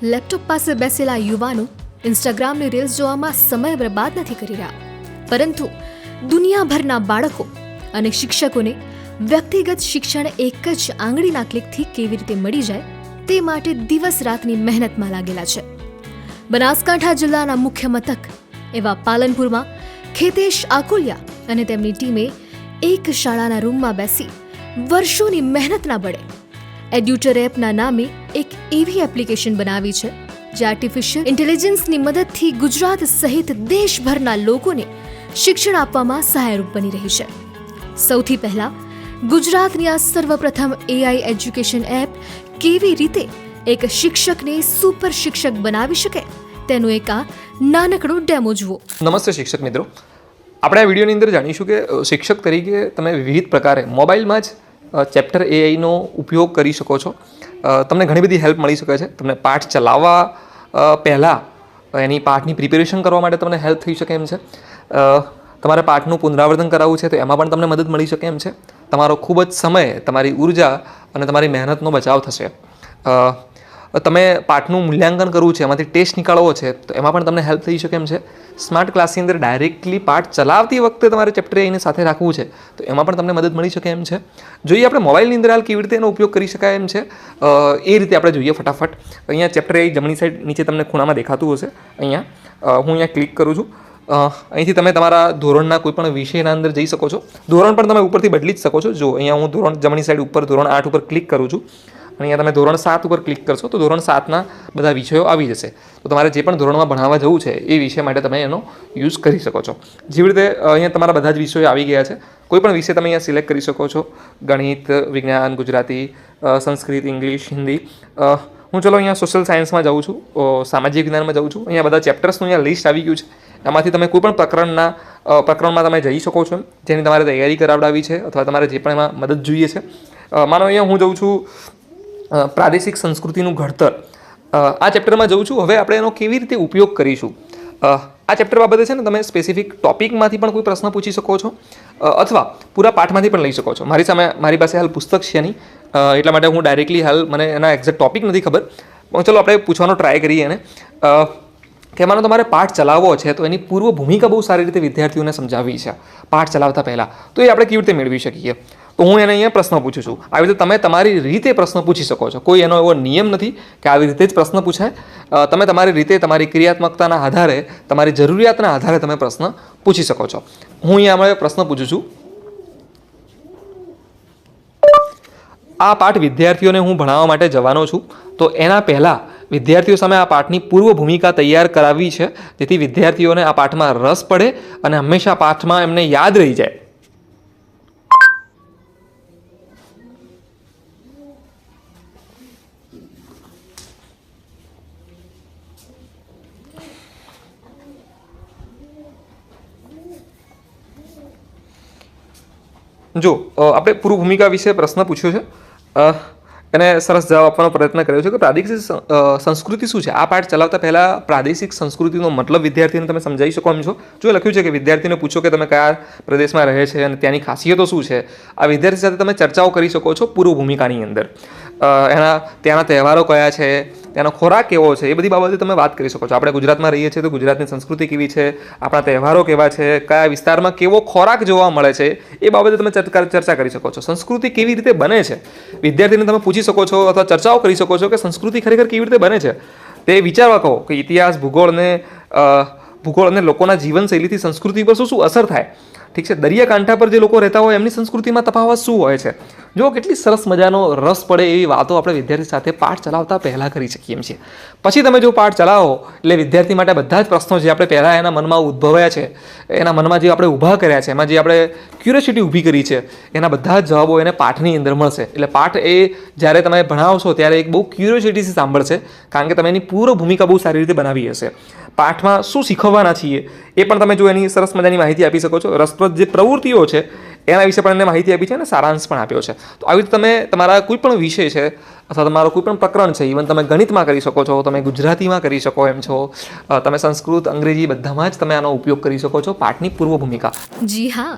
Laptop પાસે બેસેલા યુવાનો ઇન્સ્ટાગ્રામની રીલ્સ જોવામાં સમય બરબાદ નથી કરી રહ્યા, પરંતુ દુનિયાભરના બાળકો અને શિક્ષકોને વ્યક્તિગત શિક્ષણ એક જ આંગળીના ક્લિકથી કેવી રીતે મળી જાય તે માટે દિવસ રાતની મહેનતમાં લાગેલા છે. બનાસકાંઠા જિલ્લાના મુખ્ય મથક એવા પાલનપુરમાં ખેતેશ આકુલિયા અને તેમની ટીમે એક શાળાના રૂમમાં બેસી વર્ષોની મહેનતના બળે એડ્યુટર એપના નામે એક એવી એપ્લિકેશન બનાવી છે જે આર્ટિફિશિયલ ઇન્ટેલિજન્સની મદદથી ગુજરાત સહિત દેશભરના લોકોને શિક્ષણ આપવામાં સહાયરૂપ બની રહી છે. સૌથી પહેલા ગુજરાતની આ સર્વપ્રથમ એઆઈ એજ્યુકેશન એપ કેવી રીતે એક શિક્ષકને સુપર શિક્ષક બનાવી શકે તેનું એક આ નાનકડું ડેમો જુઓ. નમસ્તે શિક્ષક મિત્રો, આપણે આ વિડીયોની અંદર જાણીશું કે શિક્ષક તરીકે તમે વિવિધ પ્રકારે મોબાઈલમાં જ ચેપ્ટર એઆઈનો ઉપયોગ કરી શકો છો. તમને ઘણી બધી હેલ્પ મળી શકે છે. તમને પાઠ ચલાવવા પહેલાં એની પાઠની પ્રિપેરેશન કરવા માટે તમને હેલ્પ થઈ શકે એમ છે. તમારે પાઠનું પુનરાવર્તન કરાવવું છે તો એમાં પણ તમને મદદ મળી શકે એમ છે. તમારો ખૂબ જ સમય, તમારી ઉર્જા અને તમારી મહેનતનો બચાવ થશે. તમે પાઠનું મૂલ્યાંકન કરવું છે, એમાંથી ટેસ્ટ નીકાળવો છે તો એમાં પણ તમને હેલ્પ થઈ શકે એમ છે. સ્માર્ટ ક્લાસની અંદર ડાયરેક્ટલી પાઠ ચલાવતી વખતે તમારે ચેપ્ટર એને સાથે રાખવું છે તો એમાં પણ તમને મદદ મળી શકે એમ છે. જોઈએ આપણે મોબાઈલની અંદર હાલ કેવી રીતે એનો ઉપયોગ કરી શકાય એમ છે એ રીતે આપણે જોઈએ ફટાફટ. અહીંયા ચેપ્ટર એ જમણી સાઈડ નીચે તમને ખૂણામાં દેખાતું હશે. અહીંયા હું અહીંયા ક્લિક કરું છું. અહીંથી તમે તમારા ધોરણના કોઈ પણ વિષયના અંદર જઈ શકો છો. ધોરણ પણ તમે ઉપરથી બદલી જ શકો છો. જો અહીંયા હું ધોરણ જમણી સાઈડ ઉપર ધોરણ 8 ઉપર ક્લિક કરું છું અને અહીંયા તમે ધોરણ 7 ઉપર ક્લિક કરશો તો ધોરણ 7ના બધા વિષયો આવી જશે. તો તમારે જે પણ ધોરણમાં ભણાવવા જવું છે એ વિષય માટે તમે એનો યુઝ કરી શકો છો. જેવી રીતે અહીંયા તમારા બધા જ વિષયો આવી ગયા છે. કોઈ પણ વિષય તમે અહીંયા સિલેક્ટ કરી શકો છો. ગણિત, વિજ્ઞાન, ગુજરાતી, સંસ્કૃત, ઇંગ્લિશ, હિન્દી. હું ચલો અહીંયા સોશિયલ સાયન્સમાં જાઉં છું, સામાજિક વિજ્ઞાનમાં જાઉં છું. અહીંયા બધા ચેપ્ટર્સનું અહીંયા લિસ્ટ આવી ગયું છે. એમાંથી તમે કોઈ પણ પ્રકરણમાં તમે જઈ શકો છો જેની તમારે તૈયારી કરાવડાવી છે અથવા તમારે જે પણ એમાં મદદ જોઈએ છે. માનો અહીંયા હું જઉં છું પ્રાદેશિક સંસ્કૃતિનું ઘડતર, આ ચેપ્ટરમાં જઉં છું. હવે આપણે એનો કેવી રીતે ઉપયોગ કરીશું આ ચેપ્ટર બાબતે છે ને તમે સ્પેસિફિક ટોપિકમાંથી પણ કોઈ પ્રશ્ન પૂછી શકો છો અથવા પૂરા પાઠમાંથી પણ લઈ શકો છો. મારી પાસે હાલ પુસ્તક છે નહીં, એટલા માટે હું ડાયરેક્ટલી હાલ મને એના એક્ઝેક્ટ ટોપિક નથી ખબર. ચલો આપણે પૂછવાનો ટ્રાય કરીએ એને કે માનો તમારે પાઠ ચલાવવો છે તો એની પૂર્વ ભૂમિકા બહુ સારી રીતે વિદ્યાર્થીઓને સમજાવવી છે પાઠ ચલાવતા પહેલાં, તો એ આપણે કેવી રીતે મેળવી શકીએ. તો હું એને અહીંયા પ્રશ્ન પૂછું છું. આવી રીતે તમે તમારી રીતે પ્રશ્ન પૂછી શકો છો. કોઈ એનો એવો નિયમ નથી કે આવી રીતે જ પ્રશ્ન પૂછાય. તમે તમારી રીતે, તમારી ક્રિયાત્મકતાના આધારે, તમારી જરૂરિયાતના આધારે તમે પ્રશ્ન પૂછી શકો છો. હું અહીંયા પ્રશ્ન પૂછું છું. આ પાઠ વિદ્યાર્થીઓને હું ભણાવવા માટે જવાનો છું તો એના પહેલાં વિદ્યાર્થીઓ સામે આ પાઠની પૂર્વ ભૂમિકા તૈયાર કરાવવી છે જેથી વિદ્યાર્થીઓને આ પાઠમાં રસ પડે અને હંમેશા પાઠમાં એમને યાદ રહી જાય. જો આપણે પૂર્વ ભૂમિકા વિશે પ્રશ્ન પૂછ્યો છે, એને સરસ જવાબ આપવાનો પ્રયત્ન કર્યો છે કે પ્રાદેશિક સંસ્કૃતિ શું છે. આ પાઠ ચલાવતા પહેલાં પ્રાદેશિક સંસ્કૃતિનો મતલબ વિદ્યાર્થીને તમે સમજાવી શકો એમ છો. જો લખ્યું છે કે વિદ્યાર્થીને પૂછો કે તમે કયા પ્રદેશમાં રહે છે અને ત્યાંની ખાસિયતો શું છે. આ વિદ્યાર્થી સાથે તમે ચર્ચાઓ કરી શકો છો પૂર્વ ભૂમિકાની અંદર. ત્યાંના તહેવારો કયા છે, ત્યાંનો ખોરાક કેવો છે, એ બધી બાબતે તમે વાત કરી શકો છો. આપણે ગુજરાતમાં રહીએ છીએ તો ગુજરાતની સંસ્કૃતિ કેવી છે, આપણા તહેવારો કેવા છે, કયા વિસ્તારમાં કેવો ખોરાક જોવા મળે છે, એ બાબતે તમે ચર્ચા કરી શકો છો. સંસ્કૃતિ કેવી રીતે બને છે વિદ્યાર્થીને તમે પૂછી શકો છો અથવા ચર્ચાઓ કરી શકો છો કે સંસ્કૃતિ ખરેખર કેવી રીતે બને છે. તે વિચારવા કહો કે ઇતિહાસ, ભૂગોળ અને લોકોના જીવનશૈલીથી સંસ્કૃતિ પર શું અસર થાય. ઠીક છે, દરિયાકાંઠા પર જે લોકો રહેતા હોય એમની સંસ્કૃતિમાં તફાવત શું હોય છે. જો કેટલી સરસ મજાનો રસ પડે એવી વાતો આપણે વિદ્યાર્થી સાથે પાઠ ચલાવતા પહેલાં કરી શકીએ એમ છીએ. પછી તમે જો પાઠ ચલાવો એટલે વિદ્યાર્થી માટે બધા જ પ્રશ્નો જે આપણે પહેલાં એના મનમાં ઉદ્ભવ્યા છે, એના મનમાં જે આપણે ઊભા કર્યા છે, એમાં જે આપણે ક્યુરિયોસિટી ઊભી કરી છે, એના બધા જ જવાબો એને પાઠની અંદર મળશે. એટલે પાઠ એ જ્યારે તમે ભણાવશો ત્યારે એક બહુ ક્યુરિયોસિટીથી સાંભળશે કારણ કે તમે એની પૂર્વ ભૂમિકા બહુ સારી રીતે બનાવી હશે. પાઠમાં શું શીખવવાના છીએ એ પણ તમે જો એની સરસ મજાની માહિતી આપી શકો છો. રસપ્રદ જે પ્રવૃત્તિઓ છે એના વિશે પણ એને માહિતી આપી છે અને સારાંશ પણ આપ્યો છે. તો આવી રીતે તમે તમારા કોઈ પણ વિષય છે અથવા તમારો કોઈ પણ પ્રકરણ છે, ઇવન તમે ગણિતમાં કરી શકો છો, તમે ગુજરાતીમાં કરી શકો એમ છો, તમે સંસ્કૃત, અંગ્રેજી બધામાં જ તમે આનો ઉપયોગ કરી શકો છો પાઠની પૂર્વ ભૂમિકા. જી હા,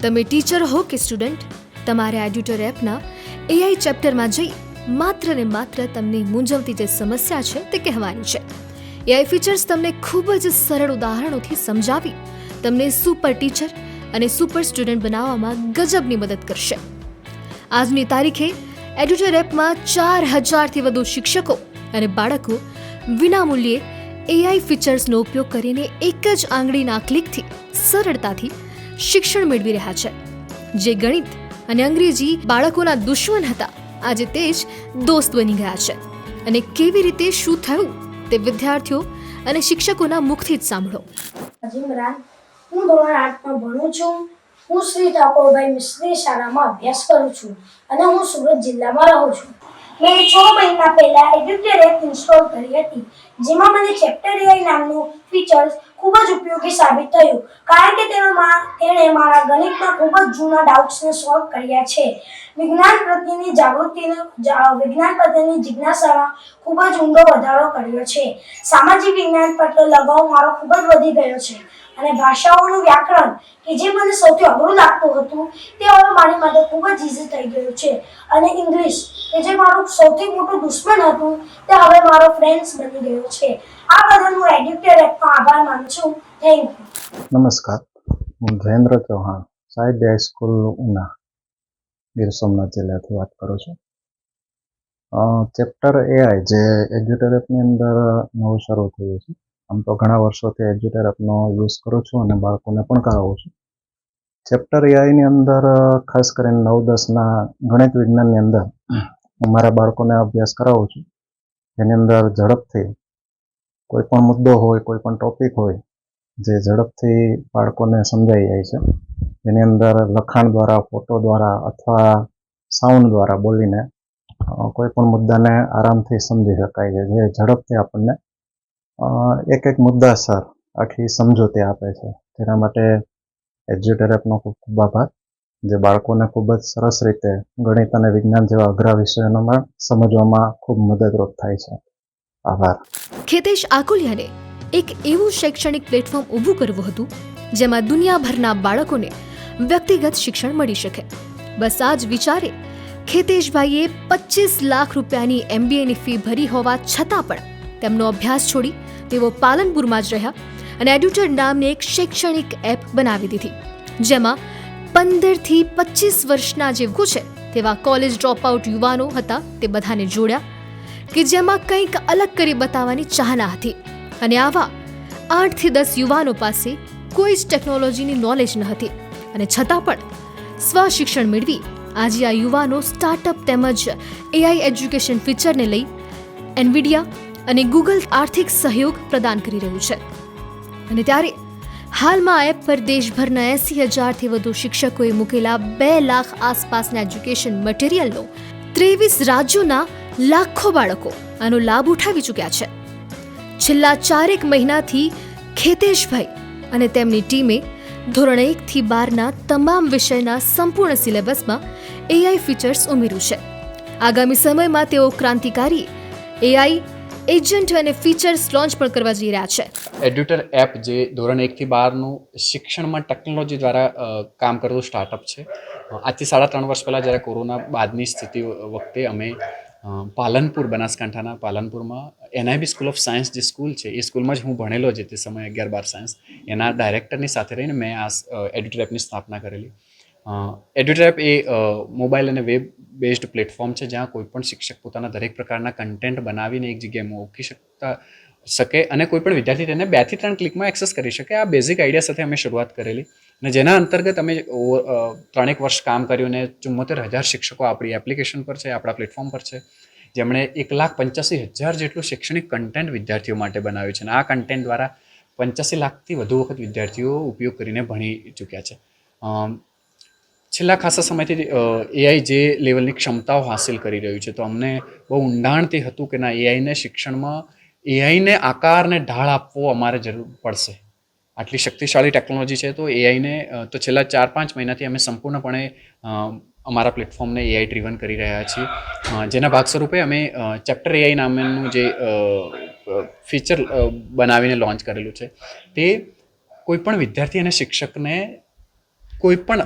તમે ટીચર હો કે સ્ટુડન્ટ, તમારે એડ્યુટર એપના એઆઈ ચેપ્ટરમાં જઈ માત્ર ને માત્ર તમને મૂંઝવતી જે સમસ્યા છે તે કહેવાની છે. એઆઈ ફીચર્સ તમને ખૂબ જ સરળ ઉદાહરણોથી સમજાવી તમને સુપર ટીચર અને સુપર સ્ટુડન્ટ બનાવવામાં ગજબની મદદ કરશે. આજની તારીખે એડ્યુટર એપમાં 4000થી વધુ શિક્ષકો અને બાળકો વિનામૂલ્યે એઆઈ ફીચર્સનો ઉપયોગ કરીને એક જ આંગળીના ક્લિકથી સરળતાથી શિક્ષણ મેળવી રહ્યા છે. જે ગણિત અને અંગ્રેજી બાળકોના દુશ્મન હતા, આજે તે જ દોસ્ત બની ગયા છે. અને કેવી રીતે શું થયું તે વિદ્યાર્થીઓ અને શિક્ષકોના મુખથી જ સાંભળો. ઇમરાન, હું ધોરણ 8માં ભણું છું. હું શ્રી ઠાકોરભાઈ મિસ્ત્રી શાળામાં અભ્યાસ કરું છું અને હું સુરત જિલ્લામાં રહું છું. મેં 6 મહિના પહેલા એડ્યુટર એપ ઇન્સ્ટોલ કરી હતી, જેમાં મને ચેપ્ટર એઆઈ નામનું ફીચર્સ ખૂબ જ ઉપયોગી સાબિત થયું, કારણ કે તેણે મારા ગણિતના ખૂબ જ જૂના ડાઉટ્સને સોલ્વ કર્યા છે. વિજ્ઞાન પ્રત્યેની જિજ્ઞાસામાં ખૂબ જ ઊંડો વધારો કર્યો છે. સામાજિક વિજ્ઞાન પર લગાવ મારો ખૂબ જ વધી ગયો છે અને ભાષાઓનું વ્યાકરણ કે જે મને સૌથી અઘરું લાગતું હતું તે હવે મારી માટે ખૂબ જ ઇઝી થઈ ગયું છે. અને ઇંગ્લિશ કે જે મારું સૌથી મોટું દુશ્મન હતું તે હવે મારો ફ્રેન્ડ્સ બની ગયો છે. આ બદલ હું એડ્યુટર એપનો આભાર માનું છું. Thank you. નમસ્કાર, હું જયેન્દ્ર ચૌહાણ, સાહિત્ય હાઈસ્કૂલ ઉના, ગીર સોમનાથ જિલ્લાથી વાત કરું છું. ચેપ્ટર એઆઈ જે એડ્યુટર એપની અંદર નવું શરૂ થયું છે. આમ તો ઘણા વર્ષોથી એડ્યુટર એપનો યુઝ કરું છું અને બાળકોને પણ કરાવું છું. ચેપ્ટર એઆઈની અંદર ખાસ કરીને 9-10ના ગણિત વિજ્ઞાનની અંદર હું મારા બાળકોને અભ્યાસ કરાવું છું. જેની અંદર ઝડપથી કોઈ પણ મુદ્દો હોય, કોઈ પણ ટોપિક હોય જે ઝડપથી બાળકોને સમજાઈ જાય છે. જેની અંદર લખાણ દ્વારા, ફોટો દ્વારા અથવા સાઉન્ડ દ્વારા બોલીને કોઈ પણ મુદ્દાને આરામથી સમજી શકાય છે. જે ઝડપથી આપણને એક મુદ્દાસર આખી સમજૂતી આપે છે. તેના માટે એડ્યુટર એપનો ખૂબ ખૂબ આભાર, જે બાળકોને ખૂબ જ સરસ રીતે ગણિત અને વિજ્ઞાન જેવા અઘરા વિષયોમાં સમજવામાં ખૂબ મદદરૂપ થાય છે. આભાર. ખેતેશ આકોલિયાને એક એવું શૈક્ષણિક પ્લેટફોર્મ ઊભું કરવું હતું જેમાં દુનિયાભરના બાળકોને વ્યક્તિગત શિક્ષણ મળી શકે. બસ આ જ વિચારે ખેતેશભાઈએ 25 લાખ રૂપિયાની MBAની ફી ભરી હોવા છતાં પણ તેમનો અભ્યાસ છોડી તેઓ પાલનપુરમાં જ રહ્યા અને એડ્યુટર નામની એક શૈક્ષણિક એપ બનાવી દીધી, જેમાં 15થી 25 વર્ષના જે છે તેવા કોલેજ ડ્રોપઆઉટ યુવાનો હતા તે બધાને જોડ્યા કે જેમાં કંઈક અલગ કરી બતાવવાની ચાહના હતી. અને આવા 8થી 10 યુવાનો પાસે કોઈ જ ટેકનોલોજીની નોલેજ ન હતી અને છતાં પણ સ્વશિક્ષણ મેળવી આજે આ યુવાનો સ્ટાર્ટઅપ તેમજ એઆઈ એજ્યુકેશન ફીચરને લઈ એનવિડિયા અને ગૂગલ આર્થિક સહયોગ પ્રદાન કરી રહ્યું છે. અને ત્યારે હાલમાં આ એપ પર દેશભરના 80,000થી વધુ શિક્ષકોએ મૂકેલા 2 લાખ આસપાસના એજ્યુકેશન મટીરિયલનો 23 રાજ્યોના લાખો બાળકો આનો લાભ ઉઠાવી ચૂક્યા છે. છેલ્લા 4 મહિનાથી ખેતેશભાઈ અને તેમની ટીમે ધોરણ 1થી 12ના તમામ વિષયના સંપૂર્ણ સિલેબસમાં એઆઈ ફીચર્સ ઉમેર્યું છે. આગામી સમયમાં તેઓ ક્રાંતિકારી એઆઈ એજન્ટ અને ફીચર્સ લોન્ચ પણ કરવા જઈ રહ્યા છે. એડ્યુટર એપ જે ધોરણ 1થી 12નું શિક્ષણમાં ટેકનોલોજી દ્વારા કામ કરતું સ્ટાર્ટઅપ છે. આજથી 3.5 વર્ષ પહેલાં જ્યારે કોરોના બાદની સ્થિતિ વખતે અમે પાલનપુર, બનાસકાંઠાના પાલનપુરમાં NIB સ્કૂલ ઓફ સાયન્સ જે સ્કૂલ છે એ સ્કૂલમાં જ હું ભણેલો જે તે સમયે 11-12 સાયન્સ, એના ડાયરેક્ટરની સાથે રહીને મેં આ એડ્યુટર એપની સ્થાપના કરેલી. એડ્યુટર એપ એ મોબાઈલ અને વેબ બેઝડ પ્લેટફોર્મ છે જ્યાં કોઈ પણ શિક્ષક પોતાના દરેક પ્રકારના કન્ટેન્ટ બનાવીને એક જગ્યાએ મૂકી શકે અને કોઈ પણ વિદ્યાર્થી તેને 2 થી 3 ક્લિકમાં એક્સેસ કરી શકે. આ બેઝિક આઈડિયા સાથે અમે શરૂઆત કરેલી અને જેના અંતર્ગત અમે 3 વર્ષ કામ કર્યું અને 74,000 શિક્ષકો આપણી એપ્લિકેશન પર છે, આપણા પ્લેટફોર્મ પર છે, જેમણે 1,85,000 જેટલું શૈક્ષણિક કન્ટેન્ટ વિદ્યાર્થીઓ માટે બનાવ્યું છે. અને આ કન્ટેન્ટ દ્વારા 85 લાખથી વધુ વખત વિદ્યાર્થીઓ ઉપયોગ કરીને ભણી ચૂક્યા છે. છેલ્લા ખાસા સમયથી એઆઈ જે લેવલની ક્ષમતાઓ હાંસિલ કરી રહ્યું છે, તો અમને બહુ ઊંડાણથી હતું કે ના, એઆઈને શિક્ષણમાં એઆઈને આકારને ઢાળ આપવો અમારે જરૂર પડશે. આટલી શક્તિશાળી ટેકનોલોજી છે તો એઆઈને તો છેલ્લા 4-5 મહિનાથી અમે સંપૂર્ણપણે અમારા પ્લેટફોર્મને એઆઈ ડ્રીવન કરી રહ્યા છીએ. જેના ભાગ સ્વરૂપે અમે ચેપ્ટર એઆઈ નામનું જે ફીચર બનાવીને લોન્ચ કરેલું છે તે કોઈપણ વિદ્યાર્થી અને શિક્ષકને કોઈ પણ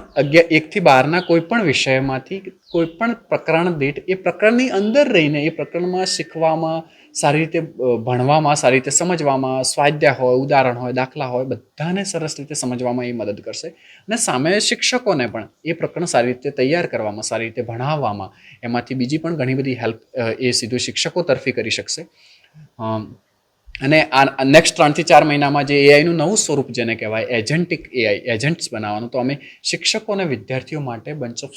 1 થી 12ના કોઈ પણ વિષયમાંથી કોઈ પણ પ્રકરણ દીઠ એ પ્રકરણની અંદર રહીને એ પ્રકરણમાં શીખવામાં, સારી રીતે ભણવામાં, સારી રીતે સમજવામાં, સ્વાધ્યાય હોય, ઉદાહરણ હોય, દાખલા હોય, બધાને સરસ રીતે સમજવામાં એ મદદ કરશે. અને સામે શિક્ષકોને પણ એ પ્રકરણ સારી રીતે તૈયાર કરવામાં, સારી રીતે ભણાવવામાં, એમાંથી બીજી પણ ઘણી બધી હેલ્પ એ સીધું શિક્ષકો તરફી કરી શકશે. અને આ નેક્સ્ટ 3 થી 4 મહિનામાં જે એઆઈનું નવું સ્વરૂપ જેને કહેવાય એજન્ટિક એઆઈ, એજન્ટ્સ બનાવવાનું, તો અમે શિક્ષકો અને વિદ્યાર્થીઓ માટે બંચ ઓફ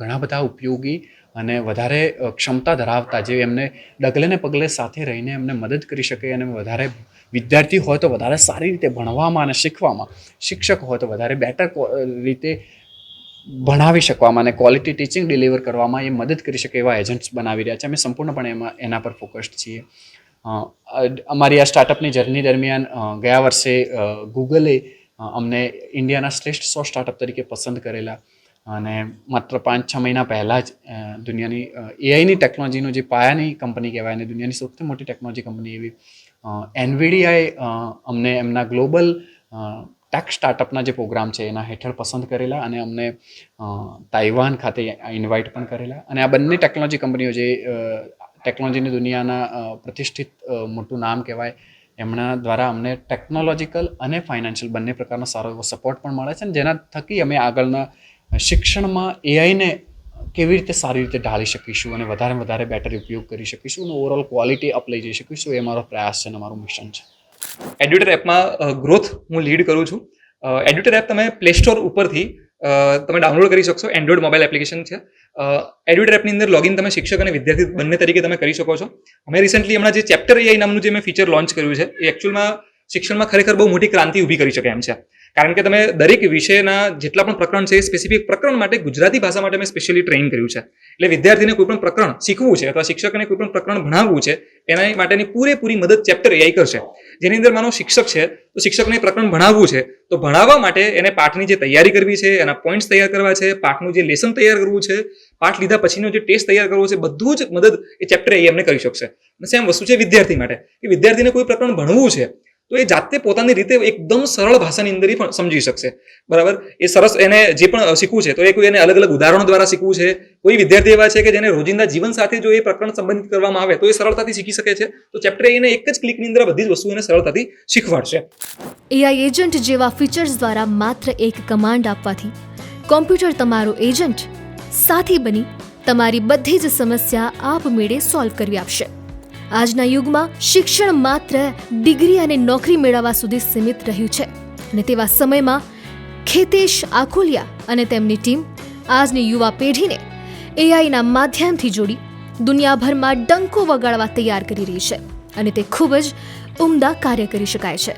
ઘણા બધા ઉપયોગી અને વધારે ક્ષમતા ધરાવતા, જે એમને ડગલે ને પગલે સાથે રહીને એમને મદદ કરી શકે અને વધારે વિદ્યાર્થી હોય તો વધારે સારી રીતે ભણવામાં અને શીખવામાં, શિક્ષક હોય તો વધારે બેટર રીતે ભણાવી શકવામાં અને ક્વોલિટી ટીચિંગ ડિલિવર કરવામાં એ મદદ કરી શકે એવા એજન્ટ્સ બનાવી રહ્યા છે. અમે સંપૂર્ણપણે એના પર ફોકસ્ડ છીએ. અમારી આ સ્ટાર્ટઅપની જર્ની દરમિયાન ગયા વર્ષે ગૂગલે અમને ઇન્ડિયાના શ્રેષ્ઠ 100 સ્ટાર્ટઅપ તરીકે પસંદ કરેલા, અને માત્ર 5-6 મહિના પહેલાં જ દુનિયાની એઆઈની ટેકનોલોજીનું જે પાયાની કંપની કહેવાય અને દુનિયાની સૌથી મોટી ટેકનોલોજી કંપની એવી એનવીડીઆઈ અમને એમના ગ્લોબલ ટેક સ્ટાર્ટઅપના જે પ્રોગ્રામ છે એના હેઠળ પસંદ કરેલા, અને અમને તાઇવાન ખાતે ઇન્વાઇટ પણ કરેલા. અને આ બંને ટેકનોલોજી કંપનીઓ જે ટેકનોલોજીની દુનિયાના પ્રતિષ્ઠિત મોટું નામ કહેવાય, એમના દ્વારા અમને ટેકનોલોજીકલ અને ફાઇનાન્શિયલ બંને પ્રકારનો સારો એવો સપોર્ટ પણ મળે છે, અને જેના થકી અમે આગળના શિક્ષણમાં એઆઈને કેવી રીતે સારી રીતે ઢાળી શકીશું અને વધારે બેટર ઉપયોગ કરી શકીશું અને ઓવરઓલ ક્વોલિટી અપ લઈ જઈ શકીશું, એ મારો પ્રયાસ છે અને મારું મિશન છે. એડ્યુટર એપમાં ગ્રોથ હું લીડ કરું છું. એડ્યુટર એપ તમે પ્લે સ્ટોર ઉપરથી તમે ડાઉનલોડ કરી શકશો. એન્ડ્રોઇડ મોબાઈલ એપ્લિકેશન છે. એડ્યુટર એપની અંદર લોગિન તમે શિક્ષક અને વિદ્યાર્થી બંને તરીકે તમે કરી શકો છો. અમે રિસેન્ટલી હમણાં જે ચેપ્ટર એઆઈ નામનું જે મેં ફીચર લોન્ચ કર્યું છે, એ એકચ્યુઅલમાં શિક્ષણમાં ખરેખર બહુ મોટી ક્રાંતિ ઊભી કરી શકે એમ છે. કારણ કે તમે દરેક વિષયના જેટલા પણ પ્રકરણ છે, એ સ્પેસિફિક પ્રકરણ માટે ગુજરાતી ભાષા માટે મેં સ્પેશિયલી ટ્રેન કર્યું છે. એટલે વિદ્યાર્થીને કોઈ પણ પ્રકરણ શીખવું છે અથવા શિક્ષકને કોઈ પણ પ્રકરણ ભણાવવું છે, એના માટેની પૂરેપૂરી મદદ ચેપ્ટર એઆઈ કરશે. જેની અંદર માનો શિક્ષક છે તો શિક્ષકને પ્રકરણ ભણાવવું છે, તો ભણાવવા માટે એને પાઠની જે તૈયારી કરવી છે, એના પોઈન્ટ્સ તૈયાર કરવા છે, પાઠનું જે લેસન તૈયાર કરવું છે, પાઠ લીધા પછીનો જે ટેસ્ટ તૈયાર કરવો છે, બધું જ મદદ એ ચેપ્ટર એઆઈ એમને કરી શકશે. અને સેમ વસ્તુ છે વિદ્યાર્થી માટે, કે વિદ્યાર્થીને કોઈ પ્રકરણ ભણવું છે તો એ જાતે પોતાની રીતે એકદમ સરળ ભાષાની અંદર પણ સમજી શકશે. બરાબર? એ સરસ એને જે પણ શીખવું છે તો એ કોઈ એને અલગ અલગ ઉદાહરણો દ્વારા શીખવું છે. કોઈ વિદ્યાર્થી એવા છે કે જેને રોજિંદા જીવન સાથે જો એ પ્રકરણ સંબંધિત કરવામાં આવે તો એ સરળતાથી શીખી શકે છે. તો ચેપ્ટર એને એક જ ક્લિકની અંદર બધી જ વસ્તુ એને સરળતાથી શીખવાડશે. એઆઈ એજન્ટ જેવા ફીચર્સ દ્વારા માત્ર એક કમાન્ડ આપવાથી કોમ્પ્યુટર તમારો એજન્ટ સાથી બની તમારી બધી જ સમસ્યા આપમેળે સોલ્વ કરી આપશે. આજના યુગમાં શિક્ષણ માત્ર ડિગ્રી અને નોકરી મેળવવા સુધી સીમિત રહ્યું છે, અને તેવા સમયમાં ખેતેશ આખોલિયા અને તેમની ટીમ આજની યુવા પેઢીને એઆઈના માધ્યમથી જોડી દુનિયાભરમાં ડંકો વગાડવા તૈયાર કરી રહી છે, અને તે ખૂબ જ ઉમદા કાર્ય કરી શકાય છે.